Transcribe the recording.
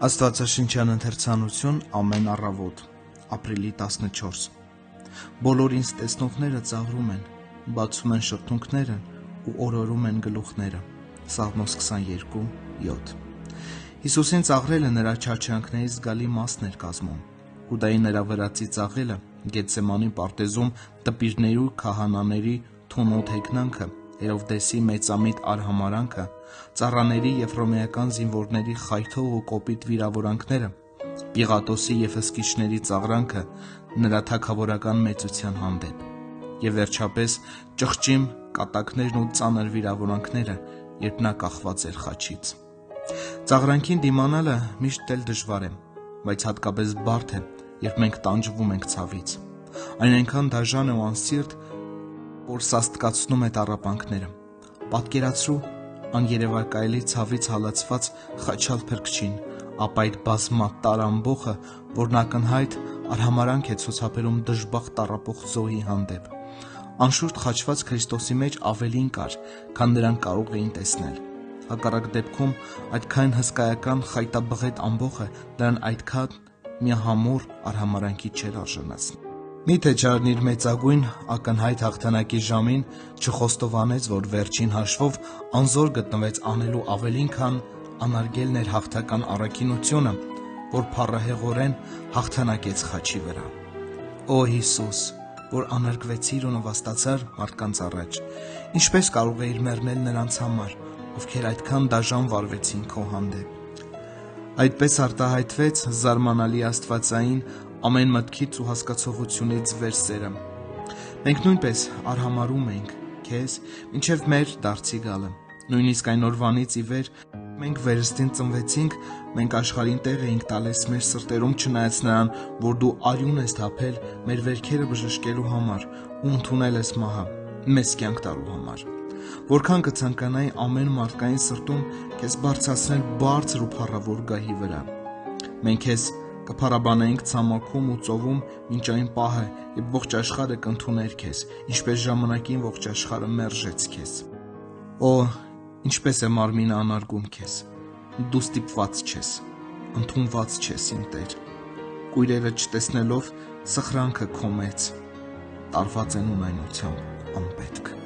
Աստվածաշնչյան ընթերցանություն ամեն առավոտ, ապրիլի 14 Բոլոր ինձ տեսնողները ծաղրում են, բացում են շրթունքները ու օրորում են գլուխները։ Սաղմոս 22:7 Հիսուսին ծաղրելը նրա չարչարանքների զգալի մասն էր կազմում։ Հուդայի նրա վրացի ծաղելը Գեթսեմանի պարտեզում տպիրների ու քահանաների թունոտ հեգնանքը, Հերովդեսի մեծամիտ արհամարհանքը, ծառաների և հռոմեական զինվորների խայթող ու կոպիտ վիրավորանքները, Պիղատոսի և հսկիչների ծաղրանքը նրա թագավորական մեծության հանդեպ, և վերջապես ճղճիմ կատակներն ու ծանր վիրավորանքները, երբ նա կախված էր խաչից։ Ծաղրանքին դիմանալը միշտ էլ դժվար է, բայց հատկապես բարդ է, երբ մենք տանջվում ենք ցավից։ Այն այնքան դաժան է ու անսիրտ, որ սաստկացնում է տառապանքները։ Պատկերացրու աներևակայելի ցավից հալածված խաչալ փրկչին, ապա այդ բազմատար ամբոխը, որն ակնհայտ արհամարհանք է ցուցաբերում դժբախտ տառապող զոհի հանդեպ։ Անշուշտ խաչված Քրիստոսի մեջ ավելին կար, քան նրանք կարող էին տեսնել։ Հակառակ դեպքում այդքան հսկայական խայտաբղետ ամբոխը նրան այդքան միահամուռ արհամարհանքի չէր արժանացնի։ Մի՞թե Չարն իր մեծագույն ակնհայտ հաղթանակի ժամին չխոստովանեց, որ վերջին հաշվով անզոր գտնվեց անելու ավելին, քան անարգելն էր հաղթական առաքինությունը, որ փառահեղորեն հաղթանակեց խաչի վրա։ Օ Հիսուս, որ անարգվեցիր ու նվաստացար մարդկանց առաջ, ինչպե՞ս կարող էիր մեռնել նրանց համար, ովքեր այդքան դաժան վարվեցին քո հանդեպ։ Այդպես արտահայտվեց զարմանալի աստվածային ամեն մտքից ու հասկացողությունից վեր սերը։ Մենք նույնպես արհամարհում էինք քեզ մինչև մեր դարձի գալը։ Նույնիսկ այն օրվանից ի վեր մենք վերստին ծնվեցինք, մենք աշխարհին տեղ էինք տալիս մեր սրտերում, չնայած նրան, որ դու արյուն ես թափել մեր վերքերը բժշկելու համար ու ընդունել ես մահը մեզ կյանք տալու համար։ Որքան կցանկանայի ամեն մարդկային սրտում քեզ բարձրացնել բարձր ու փառավոր գահի վրա։ Մենք քեզ կփառաբանեինք ցամաքում ու ծովում մինչ այն պահը, երբ ողջ աշխարհը կընդուներ քեզ, ինչպես ժամանակին ողջ աշխարհը մերժեց քեզ։ Օ, ինչպես է մարմինը անարգում քեզ։ Դու ստիպված չես, ընդունված չես, իմ Տեր։ Կույրերը չտեսնելով սխրանքը քո մեծ, տարված են ունայնությամբ անպետք։